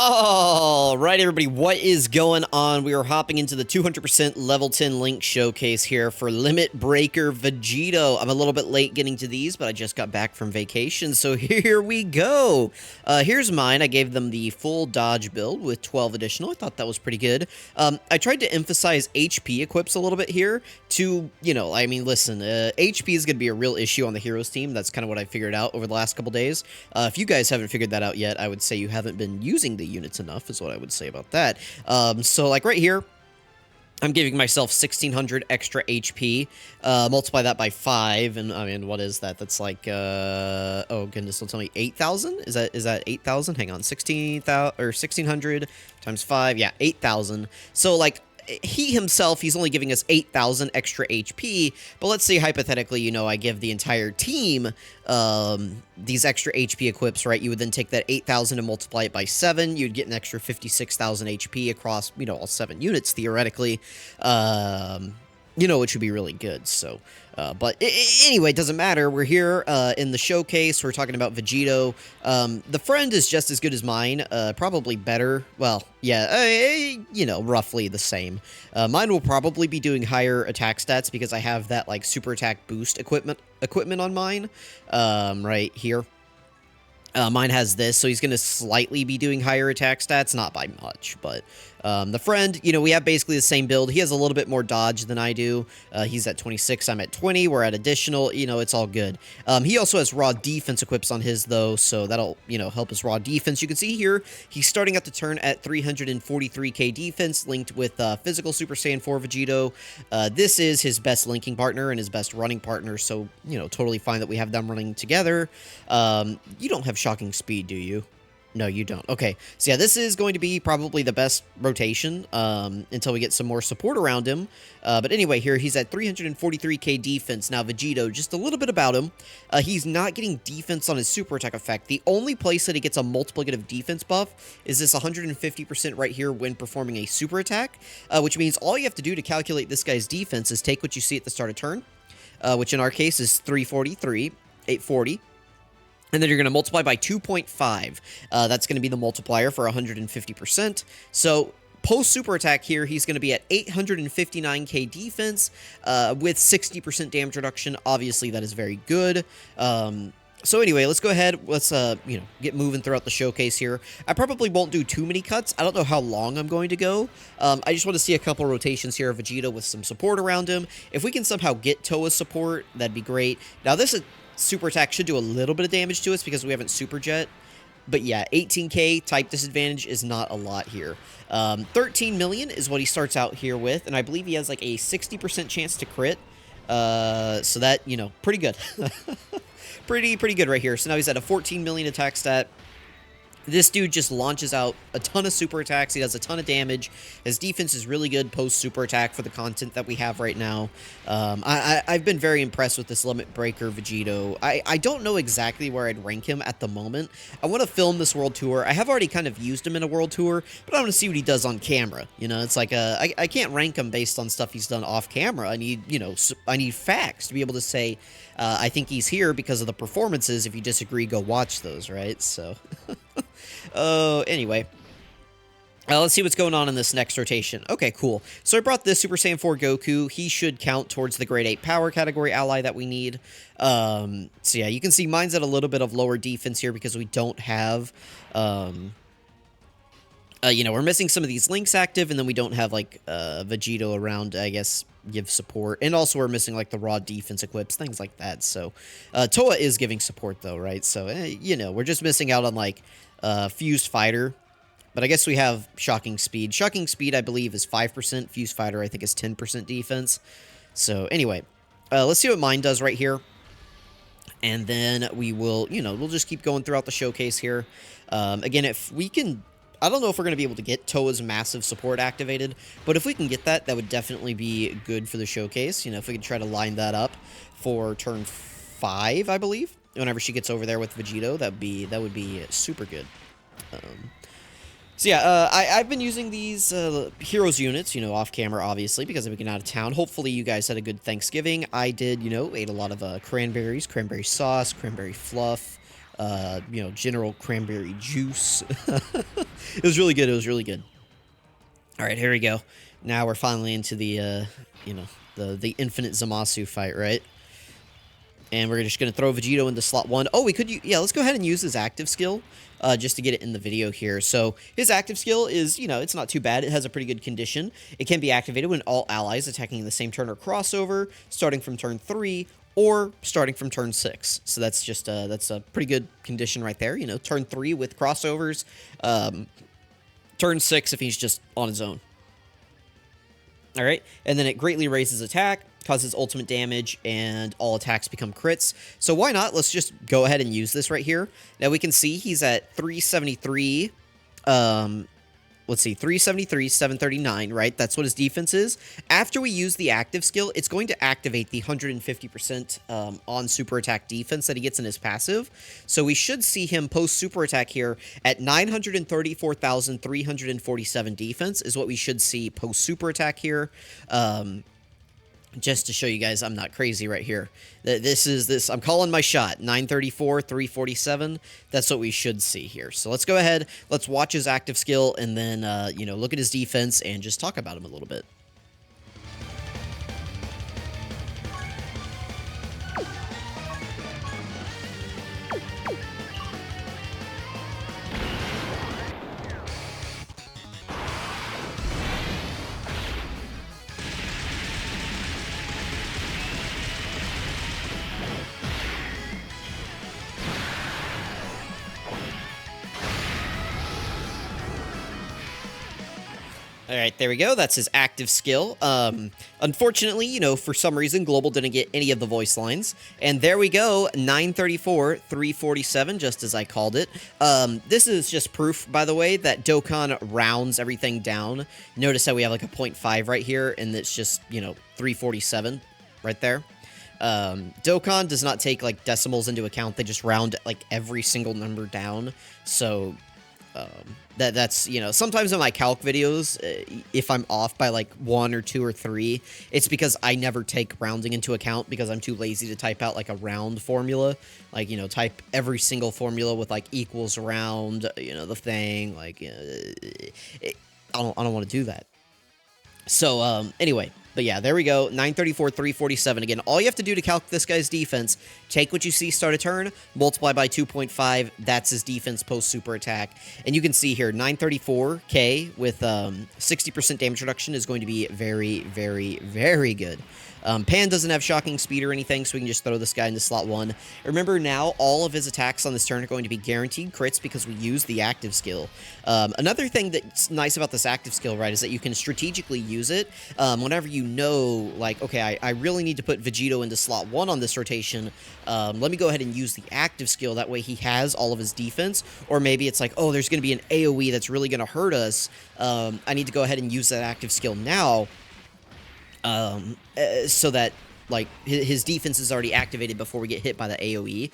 All right, everybody, what is going on? We are hopping into the 200% level 10 link showcase here for Limit Breaker VEGITO. I'm a little bit late getting to these, but I just got back from vacation, so here we go. Here's mine. I gave them the full dodge build with 12 additional. I thought that was pretty good. I tried to emphasize HP equips a little bit here to, I mean, listen, HP is going to be a real issue on the heroes team. That's kind of what I figured out over the last couple days. If you guys haven't figured that out yet, I would say you haven't been using the units enough is what I would say about that. So like right here, I'm giving myself 1600 extra HP, multiply that by 5, and I mean, what is that? That's like, oh goodness, don't tell me, 8,000? Is that 8,000? Hang on, 16,000, or 1600 times 5, yeah, 8,000. So like, he himself, he's only giving us 8,000 extra HP, but let's say hypothetically, I give the entire team these extra HP equips, right? You would then take that 8,000 and multiply it by 7. You'd get an extra 56,000 HP across, all 7 units, theoretically, which would be really good, so... but anyway, it doesn't matter. We're here in the showcase. We're talking about VEGITO. The friend is just as good as mine. Probably better. Well, yeah, roughly the same. Mine will probably be doing higher attack stats because I have that, like, super attack boost equipment on mine right here. Mine has this, so he's going to slightly be doing higher attack stats, not by much, but the friend, we have basically the same build. He has a little bit more dodge than I do. He's at 26, I'm at 20, we're at additional, it's all good. He also has raw defense equips on his, though, so that'll, help his raw defense. You can see here, he's starting out the turn at 343k defense, linked with physical Super Saiyan 4 VEGITO. This is his best linking partner and his best running partner, so, totally fine that we have them running together. You don't have shocking speed, do you? No, you don't. Okay, so yeah, this is going to be probably the best rotation until we get some more support around him. But anyway, here he's at 343k defense. Now, VEGITO, just a little bit about him. He's not getting defense on his super attack effect. The only place that he gets a multiplicative defense buff is this 150% right here when performing a super attack, which means all you have to do to calculate this guy's defense is take what you see at the start of turn, which in our case is 343, 840. And then you're going to multiply by 2.5. That's going to be the multiplier for 150%. So post-super attack here, he's going to be at 859k defense with 60% damage reduction. Obviously, that is very good. So anyway, let's go ahead. Let's, get moving throughout the showcase here. I probably won't do too many cuts. I don't know how long I'm going to go. I just want to see a couple rotations here of VEGITO with some support around him. If we can somehow get Toa's support, that'd be great. Now, this is... Super attack should do a little bit of damage to us because we haven't super jet. But yeah, 18k type disadvantage is not a lot here. 13 million is what he starts out here with. And I believe he has like a 60% chance to crit. So that, pretty good. pretty good right here. So now he's at a 14 million attack stat. This dude just launches out a ton of super attacks. He does a ton of damage. His defense is really good post-super attack for the content that we have right now. I've been very impressed with this Limit Breaker VEGITO. I don't know exactly where I'd rank him at the moment. I want to film this world tour. I have already kind of used him in a world tour, but I want to see what he does on camera. It's like I can't rank him based on stuff he's done off camera. I need, I need facts to be able to say I think he's here because of the performances. If you disagree, go watch those, right? So... anyway. Let's see what's going on in this next rotation. Okay, cool. So I brought this Super Saiyan 4 Goku. He should count towards the grade 8 power category ally that we need. So yeah, you can see mine's at a little bit of lower defense here because we don't have... we're missing some of these links active, and then we don't have, like, VEGITO around, I guess, give support. And also we're missing, like, the raw defense equips, things like that. So, Toa is giving support, though, right? So, we're just missing out on, like, Fused Fighter. But I guess we have Shocking Speed. Shocking Speed, I believe, is 5%. Fused Fighter, I think, is 10% defense. So, anyway, let's see what mine does right here. And then we will, we'll just keep going throughout the showcase here. Again, if we can... I don't know if we're going to be able to get Toa's massive support activated, but if we can get that, that would definitely be good for the showcase. If we could try to line that up for turn 5, I believe, whenever she gets over there with VEGITO, that would be super good. So yeah, I've been using these Heroes units, off camera, obviously, because I've been out of town. Hopefully you guys had a good Thanksgiving. I did, ate a lot of cranberries, cranberry sauce, cranberry fluff, you know, General Cranberry Juice. It was really good. It was really good. All right, here we go. Now we're finally into the, you know, the infinite Zamasu fight, right? And we're just going to throw Vegito into slot 1. Oh, we could, yeah, let's go ahead and use his active skill just to get it in the video here. So his active skill is, you know, it's not too bad. It has a pretty good condition. It can be activated when all allies attacking in the same turn or crossover, starting from turn 3 or starting from turn 6. So that's just, that's a pretty good condition right there. You know, turn 3 with crossovers, turn 6 if he's just on his own. All right, and then it greatly raises attack, causes ultimate damage, and all attacks become crits. So why not? Let's just go ahead and use this right here. Now we can see he's at 373. Let's see, 373, 739, right? That's what his defense is. After we use the active skill, it's going to activate the 150% on super attack defense that he gets in his passive. So we should see him post super attack here at 934,347 defense is what we should see post super attack here. Just to show you guys I'm not crazy right here. I'm calling my shot. 934, 347. That's what we should see here. So let's go ahead. Let's watch his active skill and then, you know, look at his defense and just talk about him a little bit. All right, there we go. That's his active skill. Unfortunately, you know, for some reason, Global didn't get any of the voice lines. And there we go, 934, 347, just as I called it. This is just proof, by the way, that Dokkan rounds everything down. Notice how we have like a 0.5 right here, and it's just, you know, 347 right there. Dokkan does not take, like, decimals into account. They just round, like, every single number down. So... that's, you know, sometimes in my calc videos, if I'm off by like 1 or 2 or 3, it's because I never take rounding into account because I'm too lazy to type out like a round formula. Like, you know, type every single formula with like equals round, you know, the thing, like, I don't want to do that. So, anyway, but yeah, there we go, 934, 347. Again, all you have to do to calculate this guy's defense, take what you see start a turn, multiply by 2.5, that's his defense post super attack. And you can see here, 934k with 60% damage reduction is going to be very, very, very good. Pan doesn't have shocking speed or anything, so we can just throw this guy into slot 1. Remember now, all of his attacks on this turn are going to be guaranteed crits because we use the active skill. Another thing that's nice about this active skill, right, is that you can strategically use it whenever you know, like, okay, I really need to put Vegito into slot 1 on this rotation. Let me go ahead and use the active skill. That way he has all of his defense. Or maybe it's like, oh, there's going to be an AoE that's really going to hurt us. I need to go ahead and use that active skill now. So that, like, his defense is already activated before we get hit by the AoE.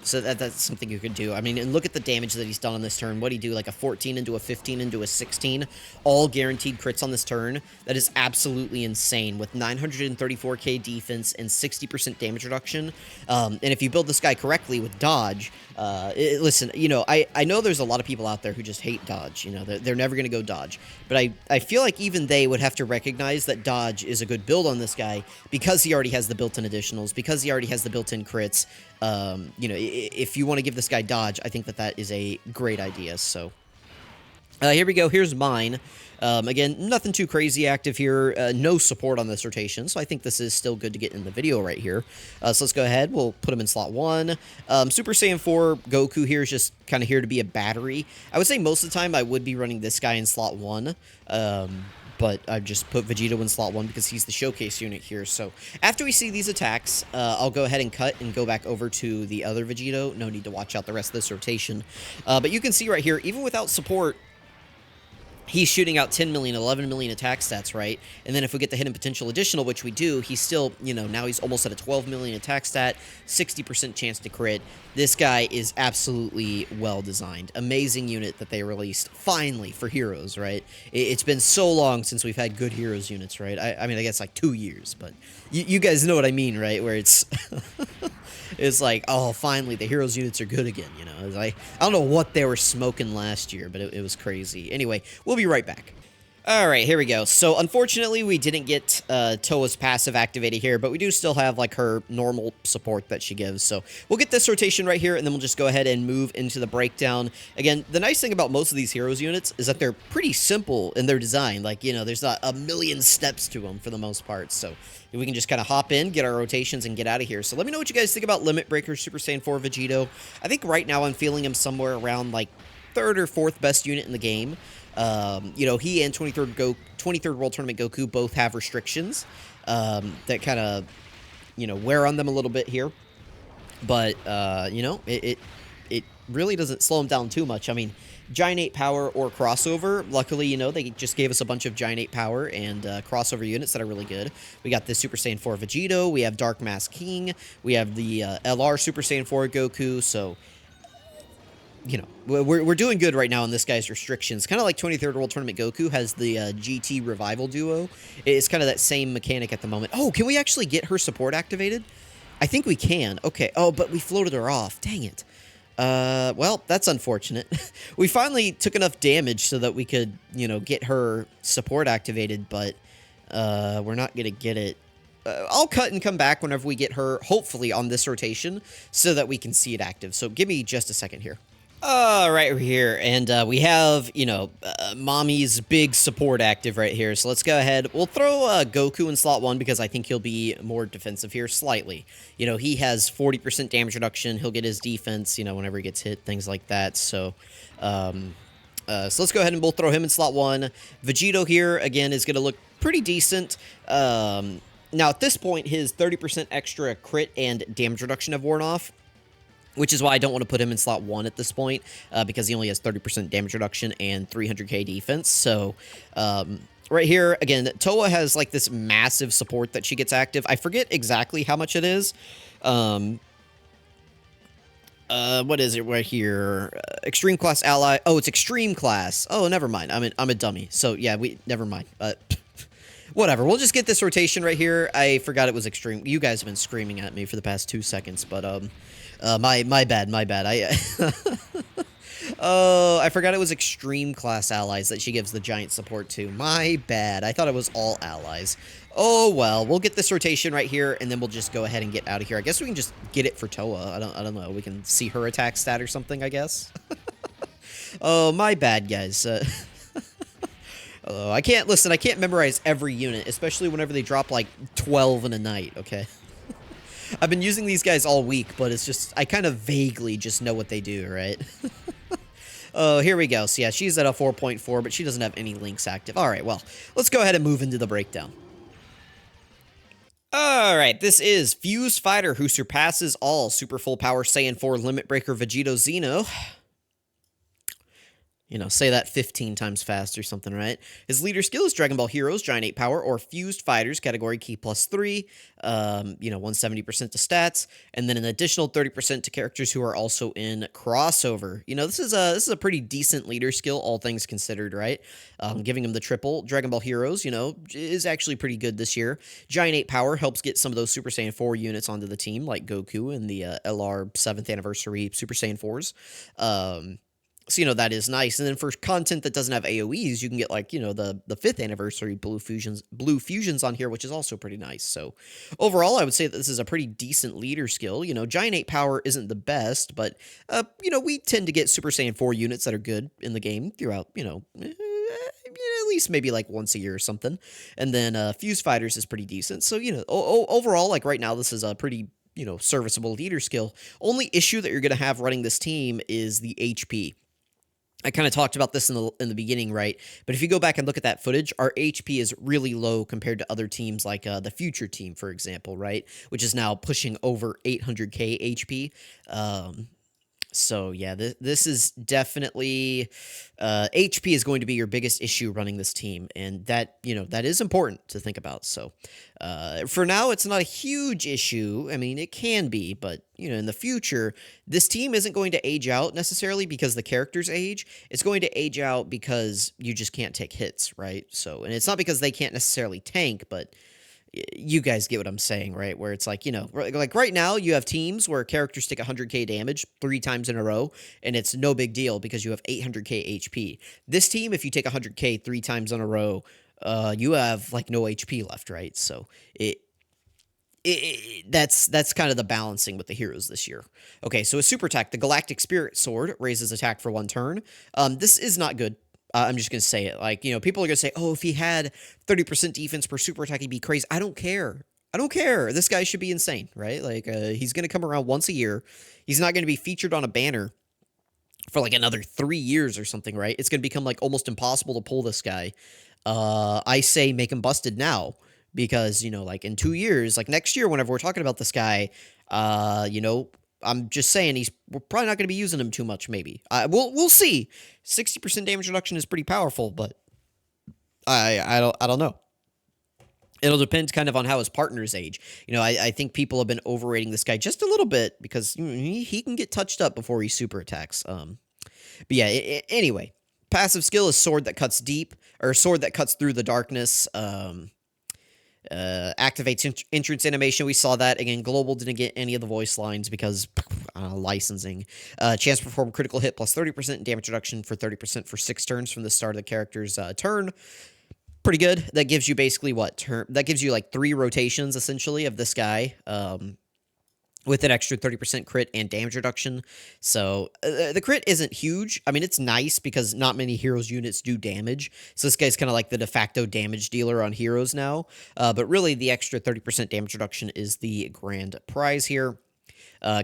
So that's something you could do. I mean, and look at the damage that he's done on this turn. What'd he do? Like a 14 into a 15 into a 16. All guaranteed crits on this turn. That is absolutely insane with 934k defense and 60% damage reduction. And if you build this guy correctly with dodge, listen, you know, I know there's a lot of people out there who just hate dodge. You know, they're never going to go dodge. But I feel like even they would have to recognize that dodge is a good build on this guy because he already has the built-in additionals, because he already has the built-in crits. You know, if you want to give this guy dodge, I think that is a great idea. So here we go. Here's mine. Again, nothing too crazy active here. No support on this rotation, so I think this is still good to get in the video right here. So let's go ahead. We'll put him in slot 1. Super Saiyan 4 Goku here is just kind of here to be a battery. I would say most of the time I would be running this guy in slot 1. But I've just put Vegito in slot 1 because he's the showcase unit here. So after we see these attacks, I'll go ahead and cut and go back over to the other Vegito. No need to watch out the rest of this rotation. But you can see right here, even without support, he's shooting out 10 million, 11 million attack stats, right? And then if we get the hidden potential additional, which we do, he's still, you know, now he's almost at a 12 million attack stat, 60% chance to crit. This guy is absolutely well designed. Amazing unit that they released, finally, for heroes, right? It's been so long since we've had good heroes units, right? I mean, I guess like 2 years, but you guys know what I mean, right? Where it's... It's like, oh, finally, the heroes units are good again, you know? It's like, I don't know what they were smoking last year, but it was crazy. Anyway, we'll be right back. All right, here we go. So, unfortunately, we didn't get Toa's passive activated here, but we do still have, like, her normal support that she gives. So, we'll get this rotation right here, and then we'll just go ahead and move into the breakdown. Again, the nice thing about most of these heroes units is that they're pretty simple in their design. Like, you know, there's not a million steps to them for the most part. So, we can just kind of hop in, get our rotations, and get out of here. So, let me know what you guys think about Limit Breaker Super Saiyan 4 Vegito. I think right now I'm feeling him somewhere around, like, 3rd or 4th best unit in the game. You know, he and 23rd World Tournament Goku both have restrictions that kind of, you know, wear on them a little bit here. But, you know, it really doesn't slow him down too much. I mean, Giant 8 Power or Crossover, luckily, you know, they just gave us a bunch of Giant 8 Power and Crossover units that are really good. We got the Super Saiyan 4 Vegito, we have Dark Mask King, we have the LR Super Saiyan 4 Goku, so... You know, we're doing good right now in this guy's restrictions. Kind of like 23rd World Tournament Goku has the GT Revival Duo. It's kind of that same mechanic at the moment. Oh, can we actually get her support activated? I think we can. Okay. Oh, but we floated her off. Dang it. Well, that's unfortunate. We finally took enough damage so that we could, you know, get her support activated, but we're not going to get it. I'll cut and come back whenever we get her, hopefully, on this rotation so that we can see it active. So give me just a second here. All right, we're here, and we have, you know, Mommy's big support active right here, so let's go ahead. We'll throw Goku in slot 1 because I think he'll be more defensive here, slightly. You know, he has 40% damage reduction, he'll get his defense, you know, whenever he gets hit, things like that, so... so let's go ahead and we'll throw him in slot 1. Vegito here, again, is going to look pretty decent. Now, at this point, his 30% extra crit and damage reduction have worn off, which is why I don't want to put him in slot 1 at this point, because he only has 30% damage reduction and 300k defense. So, right here, again, Toa has, like, this massive support that she gets active. I forget exactly how much it is. What is it right here? Extreme Class Ally. Oh, it's Extreme Class. Oh, never mind. I'm a dummy. So, yeah, never mind. Whatever. We'll just get this rotation right here. I forgot it was Extreme. You guys have been screaming at me for the past 2 seconds, but, my bad. Oh, I forgot it was Extreme Class Allies that she gives the giant support to. My bad. I thought it was all allies. Oh, well, we'll get this rotation right here, and then we'll just go ahead and get out of here. I guess we can just get it for Toa. I don't know. We can see her attack stat or something, I guess. Oh, my bad, guys. Oh, I can't memorize every unit, especially whenever they drop, like, 12 in a night, okay? I've been using these guys all week, but it's just, I kind of vaguely just know what they do, right? Oh, here we go. So, yeah, she's at a 4.4, but she doesn't have any links active. All right, well, let's go ahead and move into the breakdown. All right, this is Fuse Fighter, who surpasses all Super Full Power Saiyan 4 Limit Breaker Vegito Xeno. You know, say that 15 times fast or something, right? His leader skill is Dragon Ball Heroes, Giant 8 Power, or Fused Fighters, category key +3, you know, 170% to stats, and then an additional 30% to characters who are also in Crossover. You know, this is a pretty decent leader skill, all things considered, right? Giving him the triple. Dragon Ball Heroes, you know, is actually pretty good this year. Giant 8 Power helps get some of those Super Saiyan 4 units onto the team, like Goku and the LR 7th Anniversary Super Saiyan 4s. So, you know, that is nice. And then for content that doesn't have AoEs, you can get, like, you know, the 5th anniversary blue fusions on here, which is also pretty nice. So overall, I would say that this is a pretty decent leader skill. You know, Giant 8 Power isn't the best, but, you know, we tend to get Super Saiyan 4 units that are good in the game throughout, you know, at least maybe like once a year or something. And then Fuse Fighters is pretty decent. So, you know, overall, like right now, this is a pretty, you know, serviceable leader skill. Only issue that you're going to have running this team is the HP. I kind of talked about this in the beginning, right? But if you go back and look at that footage, our HP is really low compared to other teams like the Future team, for example, right? Which is now pushing over 800k HP. So yeah, this is definitely HP is going to be your biggest issue running this team, and that, you know, that is important to think about. So for now, it's not a huge issue. I mean, it can be, but you know, in the future, this team isn't going to age out necessarily because the characters age. It's going to age out because you just can't take hits, right? So, and it's not because they can't necessarily tank, but you guys get what I'm saying, right? Where it's like, like right now you have teams where characters take 100k damage 3 times in a row, and it's no big deal because you have 800k HP. This team, if you take 100k 3 times in a row, you have like no HP left, right? So that's kind of the balancing with the heroes this year. Okay, so a super attack, the Galactic Spirit Sword raises attack for 1 turn. This is not good. I'm just gonna say it. Like, people are gonna say, "Oh, if he had 30% defense per super attack, he'd be crazy." I don't care. I don't care. This guy should be insane, right? Like, he's gonna come around once a year. He's not gonna be featured on a banner for like another 3 years or something, right? It's gonna become like almost impossible to pull this guy. I say make him busted now because like in 2 years, like next year, whenever we're talking about this guy, I'm just saying we're probably not going to be using him too much. Maybe we'll see. 60% damage reduction is pretty powerful, but I don't know. It'll depend kind of on how his partners age. I think people have been overrating this guy just a little bit because he can get touched up before he super attacks. But yeah, anyway, passive skill is sword that cuts deep, or sword that cuts through the darkness. Activates entrance animation. We saw that again. Global didn't get any of the voice lines because licensing. Chance to perform critical hit plus 30% damage reduction for 30% for 6 turns from the start of the character's turn. Pretty good. That gives you basically that gives you like 3 rotations essentially of this guy. With an extra 30% crit and damage reduction. So the crit isn't huge. I mean, it's nice because not many heroes units do damage. So this guy's kind of like the de facto damage dealer on heroes now. But really, the extra 30% damage reduction is the grand prize here.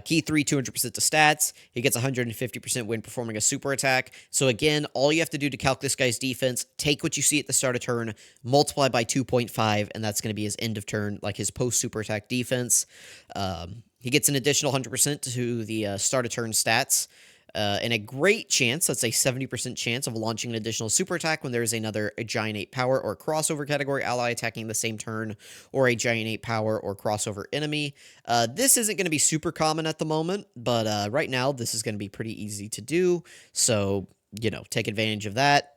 Key 3, 200% to stats. He gets 150% when performing a super attack. So again, all you have to do to calc this guy's defense, take what you see at the start of turn, multiply by 2.5, and that's going to be his end of turn, like his post super attack defense. He gets an additional 100% to the start of turn stats. And a great chance, let's say 70% chance of launching an additional super attack when there is another Giant 8 power or crossover category ally attacking the same turn, or a Giant 8 power or crossover enemy. This isn't going to be super common at the moment, but right now this is going to be pretty easy to do. So, take advantage of that.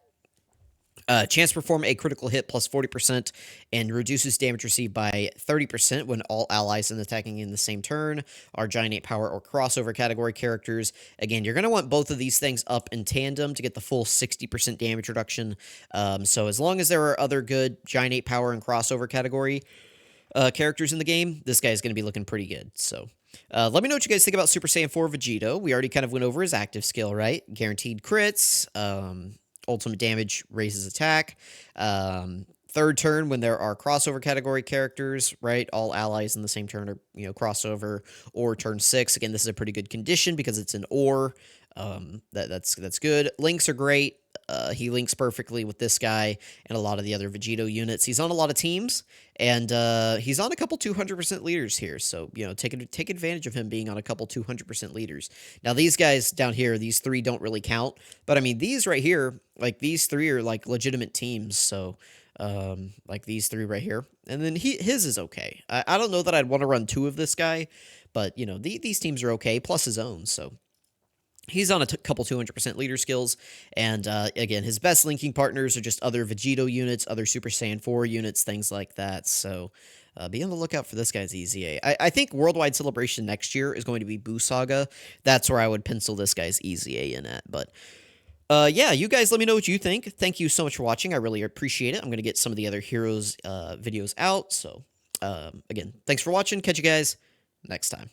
Chance to perform a critical hit plus 40% and reduces damage received by 30% when all allies attacking in the same turn are Giant 8 power or crossover category characters. Again, you're going to want both of these things up in tandem to get the full 60% damage reduction. So as long as there are other good Giant 8 power and crossover category characters in the game, this guy is going to be looking pretty good. So let me know what you guys think about Super Saiyan 4 VEGITO. We already kind of went over his active skill, right? Guaranteed crits, ultimate damage raises attack. Third turn when there are crossover category characters, right? All allies in the same turn are, crossover. Or turn 6. Again, this is a pretty good condition because it's an or. That's good. Links are great. He links perfectly with this guy and a lot of the other VEGITO units. He's on a lot of teams, and he's on a couple 200% leaders here. So, take advantage of him being on a couple 200% leaders. Now, these guys down here, these 3 don't really count. But, I mean, these right here, like, these 3 are, like, legitimate teams. So, like these 3 right here. And then his is okay. I don't know that I'd want to run 2 of this guy. But, these teams are okay, plus his own, so... He's on a couple 200% leader skills, and again, his best linking partners are just other VEGITO units, other Super Saiyan 4 units, things like that, so be on the lookout for this guy's EZA. I think Worldwide Celebration next year is going to be Buu Saga. That's where I would pencil this guy's EZA in at, but... yeah, you guys let me know what you think. Thank you so much for watching. I really appreciate it. I'm going to get some of the other heroes videos out, so again, thanks for watching. Catch you guys next time.